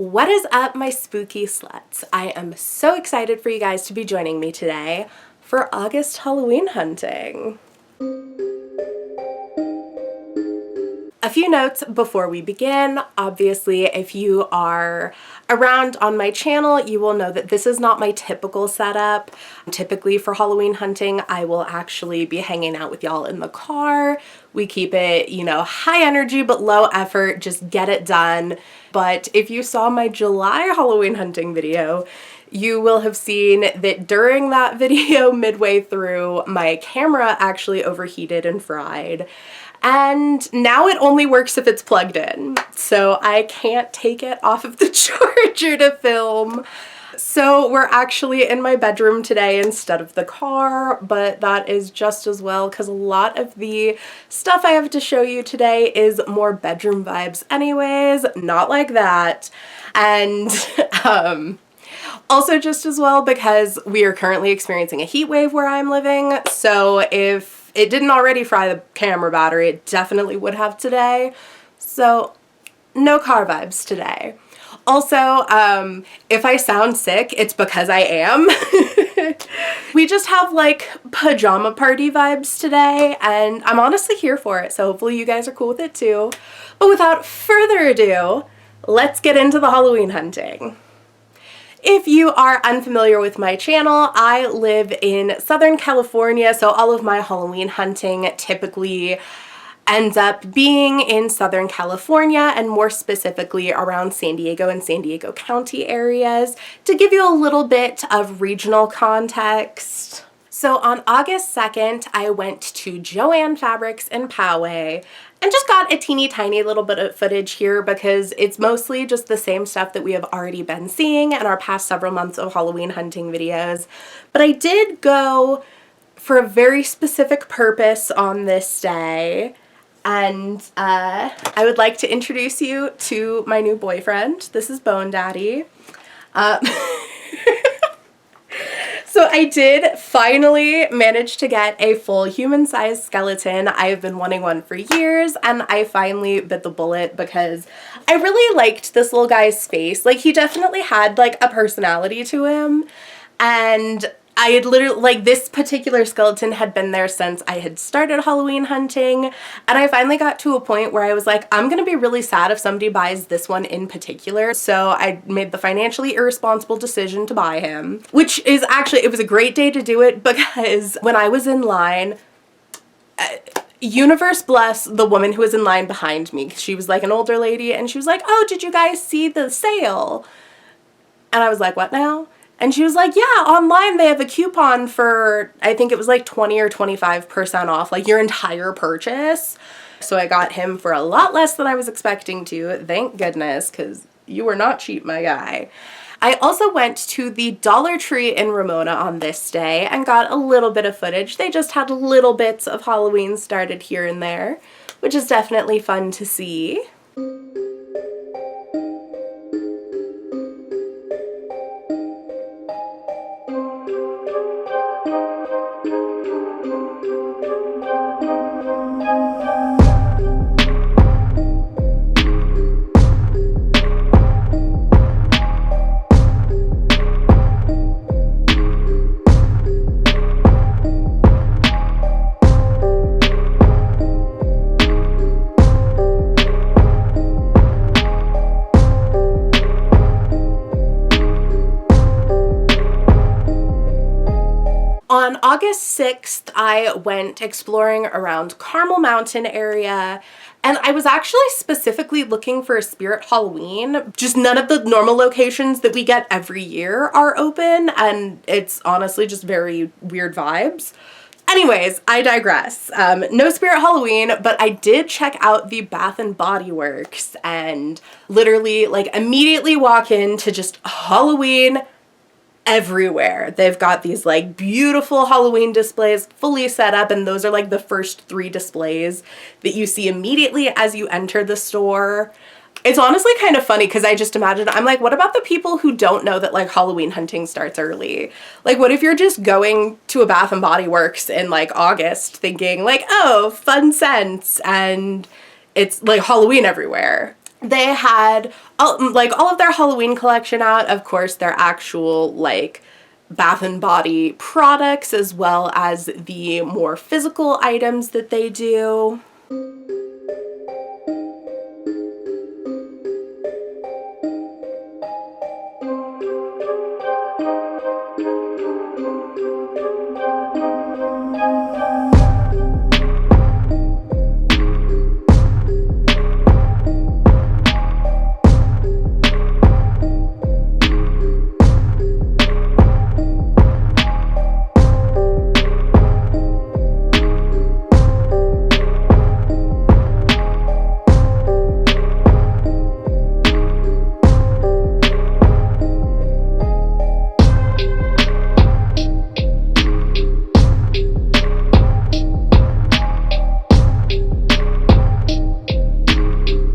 What is up, my spooky sluts? I am so excited for you guys to be joining me today for August Halloween hunting. A few notes before we begin. Obviously, if you are around on my channel, you will know that this is not my typical setup. Typically for Halloween hunting, I will actually be hanging out with y'all in the car. We keep it, high energy but low effort, just get it done. But if you saw my July Halloween hunting video, you will have seen that during that video, midway through, my camera actually overheated and fried. And now it only works if it's plugged in, so I can't take it off of the charger to film. So we're actually in my bedroom today instead of the car, but that is just as well because a lot of the stuff I have to show you today is more bedroom vibes anyways, not like that. And also just as well because we are currently experiencing a heat wave where I'm living, so if it didn't already fry the camera battery, it definitely would have today. So no car vibes today. Also, if I sound sick, it's because I am. We just have like pajama party vibes today, and I'm honestly here for it, so hopefully you guys are cool with it too. But without further ado, let's get into the Halloween hunting. If you are unfamiliar with my channel, I live in Southern California, so all of my Halloween hunting typically ends up being in Southern California, and more specifically around San Diego and San Diego County areas. To give you a little bit of regional context, so on August 2nd, I went to Joann Fabrics in Poway and just got a teeny tiny little bit of footage here because it's mostly just the same stuff that we have already been seeing in our past several months of Halloween hunting videos. But I did go for a very specific purpose on this day, and I would like to introduce you to my new boyfriend. This is Bone Daddy. So I did finally manage to get a full human-sized skeleton. I have been wanting one for years, and I finally bit the bullet because I really liked this little guy's face. Like, he definitely had like a personality to him, and I had literally, like, this particular skeleton had been there since I had started Halloween hunting, and I finally got to a point where I was like, I'm gonna be really sad if somebody buys this one in particular, so I made the financially irresponsible decision to buy him, which is actually, it was a great day to do it because when I was in line, universe bless the woman who was in line behind me. She was like an older lady, and she was like, oh, did you guys see the sale? And I was like, what now? And she was like, yeah, online they have a coupon for, I think it was like 20 or 25% off, like your entire purchase. So I got him for a lot less than I was expecting to, thank goodness, because you were not cheap, my guy. I also went to the Dollar Tree in Ramona on this day and got a little bit of footage. They just had little bits of Halloween started here and there, which is definitely fun to see. On August 6th, I went exploring around Carmel Mountain area, and I was actually specifically looking for a Spirit Halloween. Just none of the normal locations that we get every year are open, and it's honestly just very weird vibes. Anyways, I digress. No Spirit Halloween, but I did check out the Bath and Body Works and literally like immediately walk into just Halloween everywhere. They've got these like beautiful Halloween displays fully set up, and those are like the first 3 displays that you see immediately as you enter the store. It's honestly kind of funny because I just imagine, I'm like, what about the people who don't know that like Halloween hunting starts early? Like, what if you're just going to a Bath and Body Works in like August thinking like, oh, fun scents, and it's like Halloween everywhere? They had all of their Halloween collection out, of course, their actual like Bath and Body products, as well as the more physical items that they do.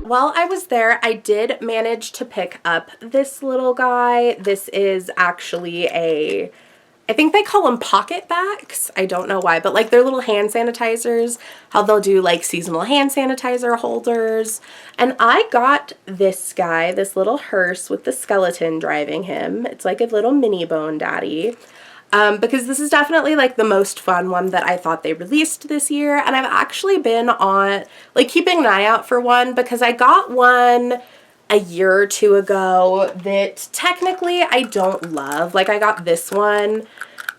While I was there, I did manage to pick up this little guy. This is actually I think they call them pocket bags. I don't know why, but like they're little hand sanitizers, how they'll do like seasonal hand sanitizer holders. And I got this guy, this little hearse with the skeleton driving him. It's like a little mini bone daddy. Because this is definitely like the most fun one that I thought they released this year. And I've actually been on like keeping an eye out for one, because I got one a year or two ago that technically I don't love. Like I got this one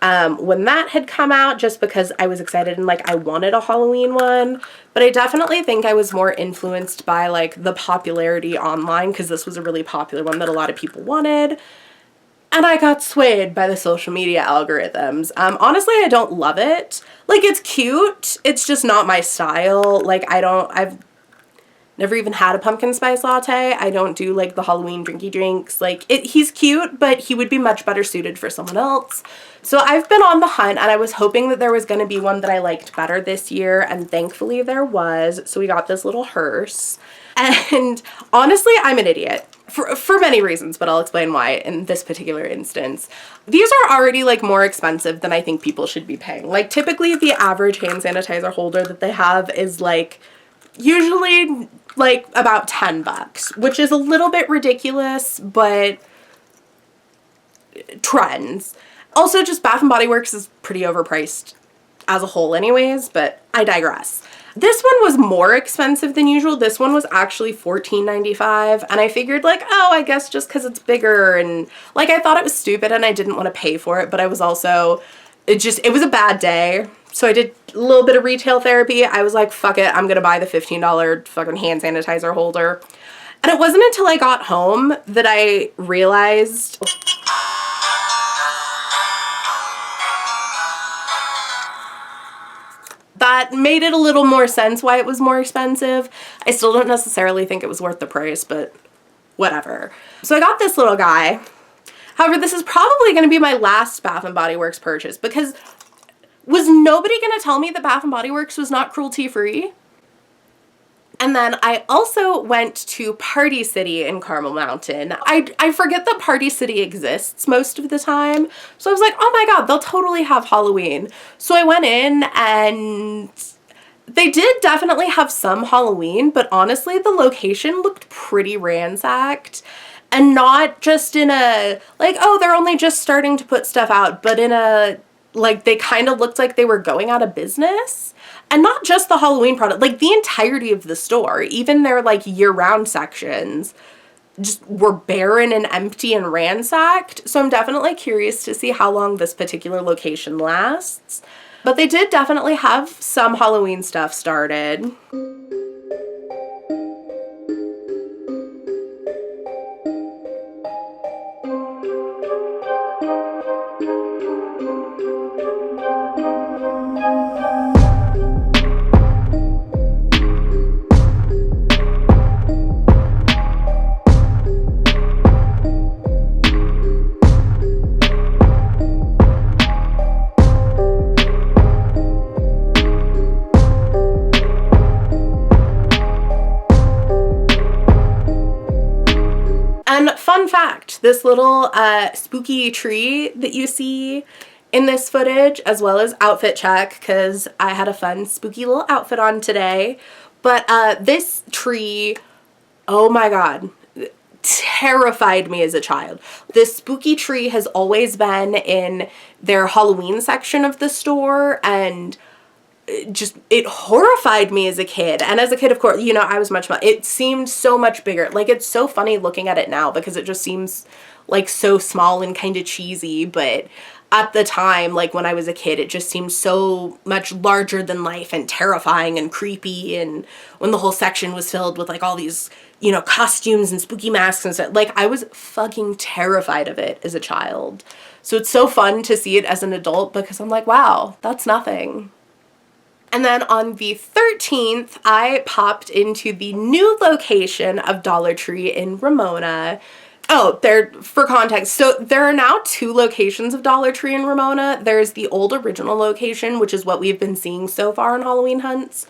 when that had come out, just because I was excited and like I wanted a Halloween one. But I definitely think I was more influenced by like the popularity online, because this was a really popular one that a lot of people wanted. And I got swayed by the social media algorithms. Honestly, I don't love it. Like, it's cute. It's just not my style. Like, I've never even had a pumpkin spice latte. I don't do, like, the Halloween drinky drinks. Like, he's cute, but he would be much better suited for someone else. So I've been on the hunt, and I was hoping that there was going to be one that I liked better this year, and thankfully there was. So we got this little hearse. And honestly, I'm an idiot. For many reasons, but I'll explain why in this particular instance. These are already like more expensive than I think people should be paying. Like typically the average hand sanitizer holder that they have is like usually like about $10, which is a little bit ridiculous, but trends. Also, just Bath and Body Works is pretty overpriced as a whole anyways, but I digress. This one was more expensive than usual. This one was actually $14.95, and I figured like, oh, I guess just because it's bigger, and like I thought it was stupid and I didn't want to pay for it, but I was also, it was a bad day. So I did a little bit of retail therapy. I was like, fuck it, I'm gonna buy the $15 fucking hand sanitizer holder. And it wasn't until I got home that I realized that made it a little more sense why it was more expensive. I still don't necessarily think it was worth the price, but whatever. So I got this little guy. However, this is probably going to be my last Bath & Body Works purchase, because was nobody going to tell me that Bath & Body Works was not cruelty-free? And then I also went to Party City in Carmel Mountain. I forget that Party City exists most of the time. So I was like, oh my god, they'll totally have Halloween. So I went in, and they did definitely have some Halloween, but honestly, the location looked pretty ransacked. And not just in a, like, oh, they're only just starting to put stuff out, but in a, like, they kind of looked like they were going out of business. And not just the Halloween product, like the entirety of the store, even their like year-round sections just were barren and empty and ransacked. So I'm definitely curious to see how long this particular location lasts. But they did definitely have some Halloween stuff started. Fun fact, this little spooky tree that you see in this footage, as well as outfit check, because I had a fun spooky little outfit on today, but this tree Oh my God. Terrified me as a child. This spooky tree has always been in their Halloween section of the store, and it horrified me as a kid. And as a kid, of course, you know, I was it seemed so much bigger. Like, it's so funny looking at it now because it just seems like so small and kind of cheesy, but at the time, like when I was a kid, it just seemed so much larger than life and terrifying and creepy. And when the whole section was filled with like all these, you know, costumes and spooky masks and stuff, like I was fucking terrified of it as a child. So it's so fun to see it as an adult because I'm like, wow, that's nothing. And then on the 13th, I popped into the new location of Dollar Tree in Ramona. Oh, for context, so there are now 2 locations of Dollar Tree in Ramona. There's the old original location, which is what we've been seeing so far in Halloween hunts.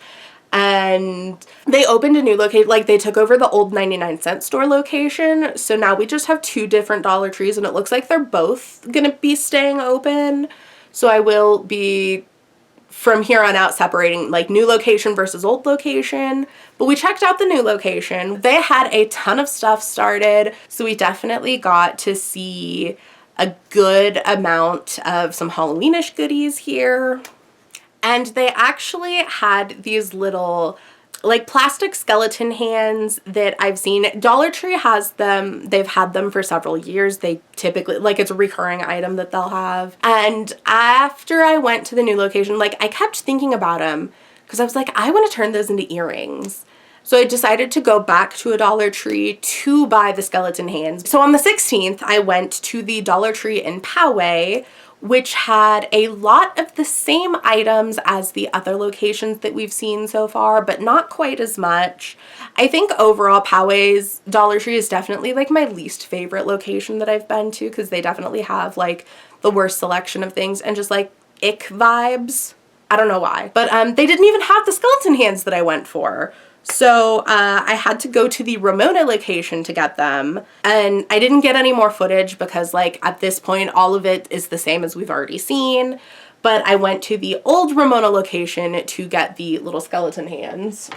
And they opened a new location, like they took over the old 99-cent store location. So now we just have 2 different Dollar Trees, and it looks like they're both gonna be staying open. So I will be, from here on out, separating like new location versus old location. But we checked out the new location. They had a ton of stuff started, so we definitely got to see a good amount of some Halloweenish goodies here. And they actually had these little like plastic skeleton hands that I've seen. Dollar Tree has them. They've had them for several years. They typically, like, it's a recurring item that they'll have. And after I went to the new location, like, I kept thinking about them because I was like, I want to turn those into earrings. So I decided to go back to a Dollar Tree to buy the skeleton hands. So on the 16th, I went to the Dollar Tree in Poway, which had a lot of the same items as the other locations that we've seen so far, but not quite as much. I think overall Poway's Dollar Tree is definitely like my least favorite location that I've been to because they definitely have like the worst selection of things and just like ick vibes. I don't know why, but they didn't even have the skeleton hands that I went for. So I had to go to the Ramona location to get them, and I didn't get any more footage because, like, at this point, all of it is the same as we've already seen, but I went to the old Ramona location to get the little skeleton hands.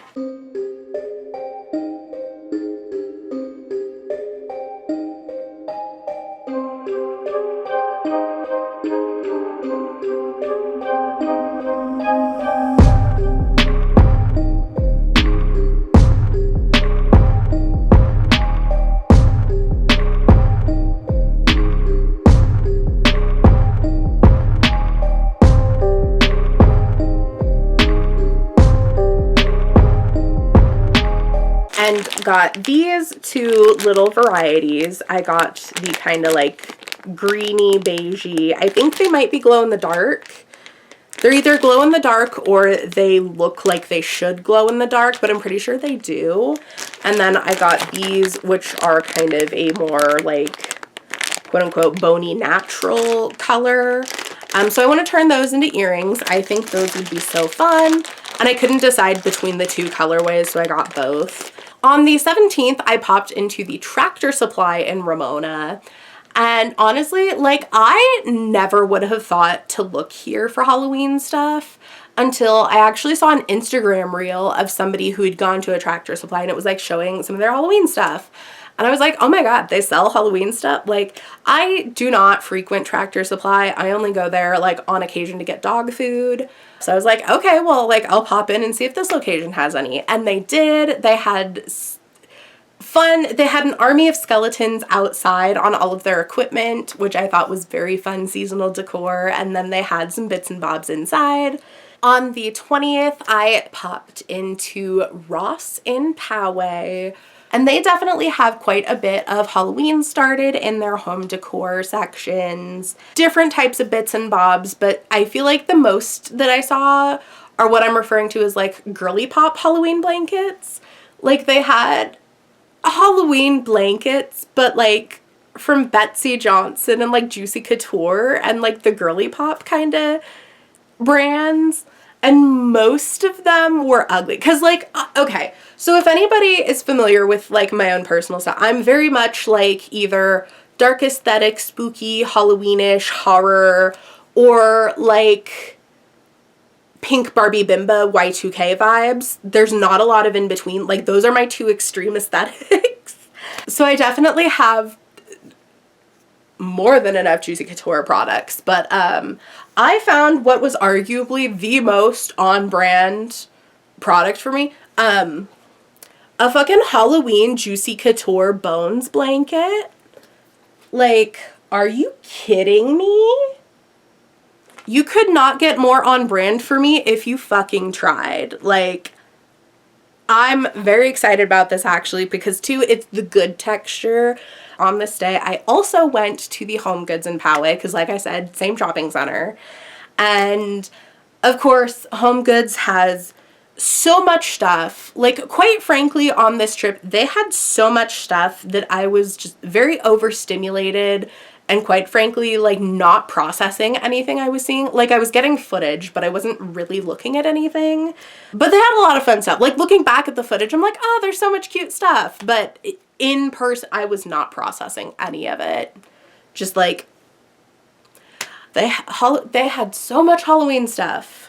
And got these 2 little varieties. I got the kind of like greeny beigey. I think they might be glow in the dark. They're either glow in the dark or they look like they should glow in the dark, but I'm pretty sure they do. And then I got these, which are kind of a more like quote unquote bony natural color. So I want to turn those into earrings. I think those would be so fun. And I couldn't decide between the 2 colorways, so I got both. On the 17th, I popped into the Tractor Supply in Ramona. And honestly, like, I never would have thought to look here for Halloween stuff until I actually saw an Instagram reel of somebody who had gone to a Tractor Supply, and it was like showing some of their Halloween stuff. And I was like, oh my God, they sell Halloween stuff? Like, I do not frequent Tractor Supply. I only go there like on occasion to get dog food. So I was like, okay, well, like, I'll pop in and see if this location has any. And they did. They had fun. They had an army of skeletons outside on all of their equipment, which I thought was very fun seasonal decor. And then they had some bits and bobs inside. On the 20th, I popped into Ross in Poway. And they definitely have quite a bit of Halloween started in their home decor sections. Different types of bits and bobs, but I feel like the most that I saw are what I'm referring to as like girly pop Halloween blankets. Like, they had Halloween blankets, but like from Betsy Johnson and like Juicy Couture and like the girly pop kind of brands. And most of them were ugly. Because, like, okay, so if anybody is familiar with, like, my own personal style, I'm very much, like, either dark aesthetic, spooky, Halloweenish, horror, or, like, pink Barbie Bimba Y2K vibes. There's not a lot of in between. Like, those are my two extreme aesthetics. So I definitely have more than enough Juicy Couture products, but I found what was arguably the most on-brand product for me. A fucking Halloween Juicy Couture Bones blanket. Like, are you kidding me? You could not get more on brand for me if you fucking tried. Like, I'm very excited about this actually because too, it's the good texture. On this day, I also went to the HomeGoods in Poway because, like I said, same shopping center. And of course, HomeGoods has so much stuff. Like, quite frankly, on this trip, they had so much stuff that I was just very overstimulated and, quite frankly, like, not processing anything I was seeing. Like, I was getting footage, but I wasn't really looking at anything. But they had a lot of fun stuff. Like, looking back at the footage, I'm like, oh, there's so much cute stuff. But in person, I was not processing any of it. Just like, they had so much Halloween stuff.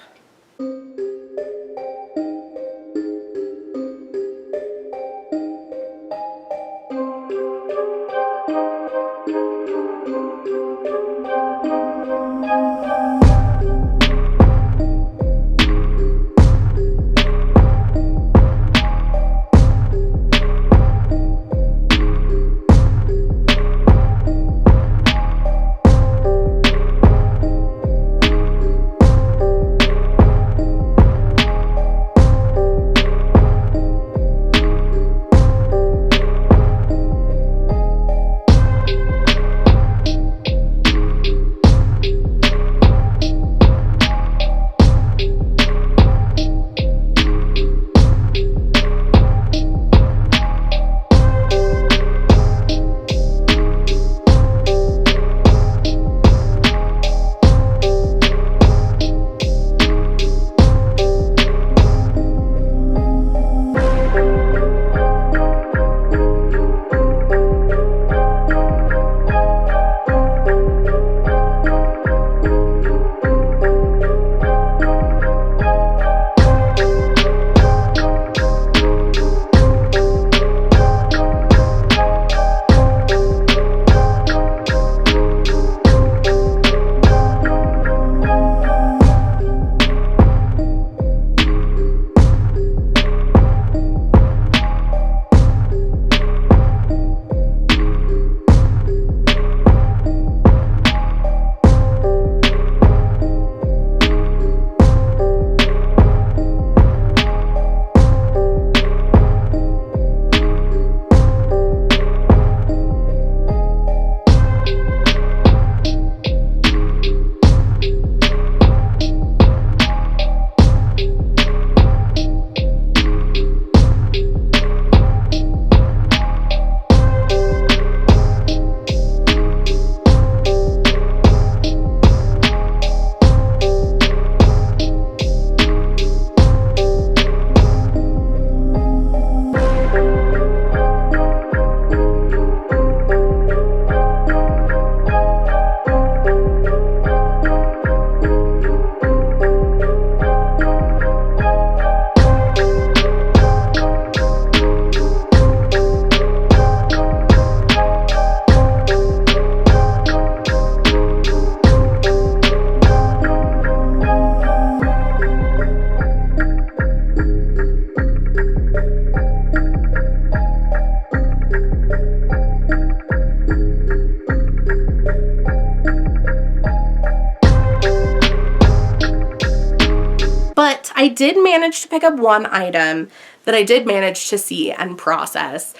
But I did manage to pick up one item that I did manage to see and process.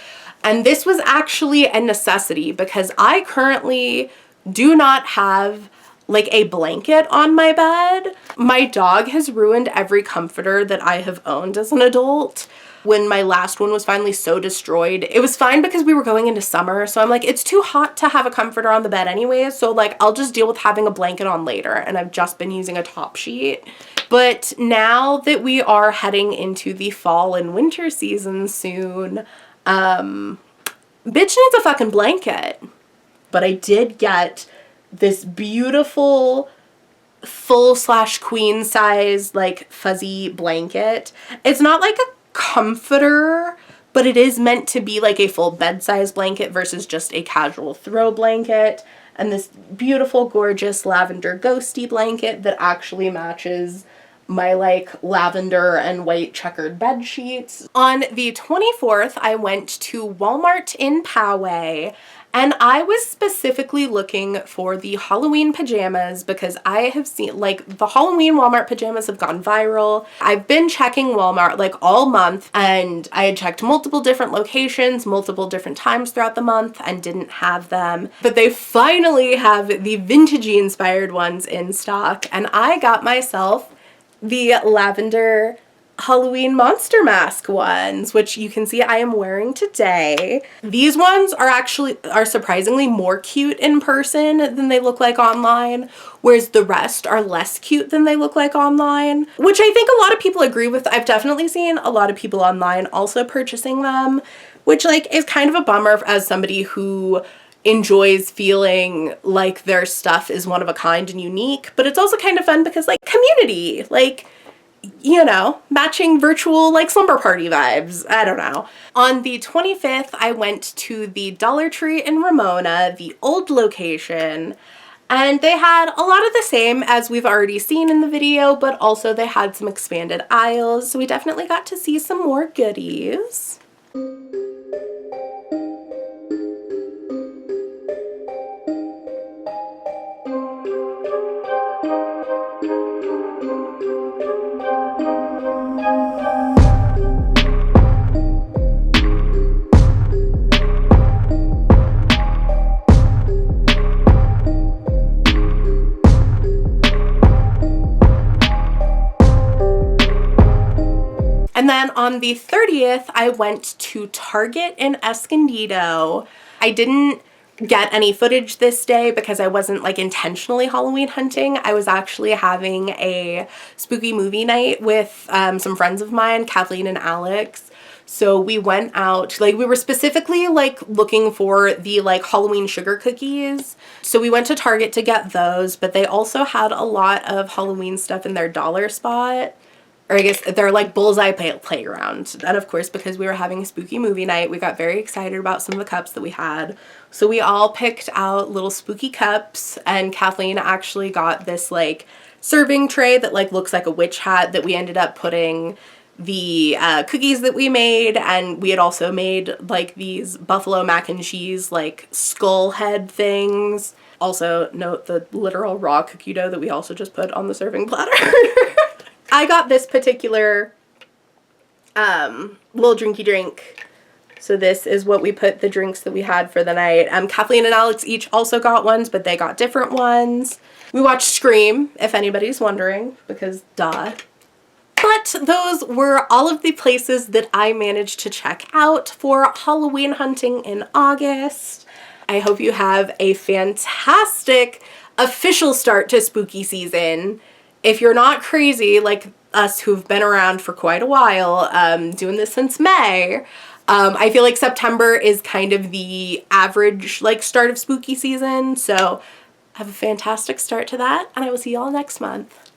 And this was actually a necessity because I currently do not have like a blanket on my bed. My dog has ruined every comforter that I have owned as an adult. When my last one was finally so destroyed, it was fine because we were going into summer. So I'm like, it's too hot to have a comforter on the bed anyways. So like, I'll just deal with having a blanket on later. And I've just been using a top sheet. But now that we are heading into the fall and winter season soon, bitch needs a fucking blanket. But I did get this beautiful full/queen size like fuzzy blanket. It's not like a comforter, but it is meant to be like a full bed size blanket versus just a casual throw blanket. And this beautiful, gorgeous lavender ghosty blanket that actually matches my like lavender and white checkered bed sheets. On the 24th, I went to Walmart in Poway, and I was specifically looking for the Halloween pajamas because I have seen, like, the Halloween Walmart pajamas have gone viral. I've been checking Walmart like all month, and I had checked multiple different locations, multiple different times throughout the month, and didn't have them. But they finally have the vintagey inspired ones in stock, and I got myself the lavender Halloween monster mask ones, which you can see I am wearing today. These ones are surprisingly more cute in person than they look like online, whereas the rest are less cute than they look like online, which I think a lot of people agree with. I've definitely seen a lot of people online also purchasing them, which like is kind of a bummer as somebody who enjoys feeling like their stuff is one of a kind and unique, but it's also kind of fun because like community, like, you know, matching virtual like slumber party vibes. I don't know. On the 25th, I went to the Dollar Tree in Ramona, the old location, and they had a lot of the same as we've already seen in the video, but also they had some expanded aisles, so we definitely got to see some more goodies. And then on the 30th, I went to Target in Escondido. I didn't get any footage this day because I wasn't like intentionally Halloween hunting. I was actually having a spooky movie night with some friends of mine, Kathleen and Alex. So we went out, like we were specifically like looking for the like Halloween sugar cookies. So we went to Target to get those, but they also had a lot of Halloween stuff in their dollar spot. Or I guess they're like bullseye playground. And of course, because we were having a spooky movie night, we got very excited about some of the cups that we had. So we all picked out little spooky cups, and Kathleen actually got this like serving tray that like looks like a witch hat that we ended up putting the cookies that we made, and we had also made like these buffalo mac and cheese like skull head things. Also note the literal raw cookie dough that we also just put on the serving platter. I got this particular little drinky drink. So this is what we put the drinks that we had for the night. Kathleen and Alex each also got ones, but they got different ones. We watched Scream, if anybody's wondering, because duh. But those were all of the places that I managed to check out for Halloween hunting in August. I hope you have a fantastic official start to spooky season. If you're not crazy like us who've been around for quite a while, doing this since May, I feel like September is kind of the average like start of spooky season. So have a fantastic start to that, and I will see y'all next month.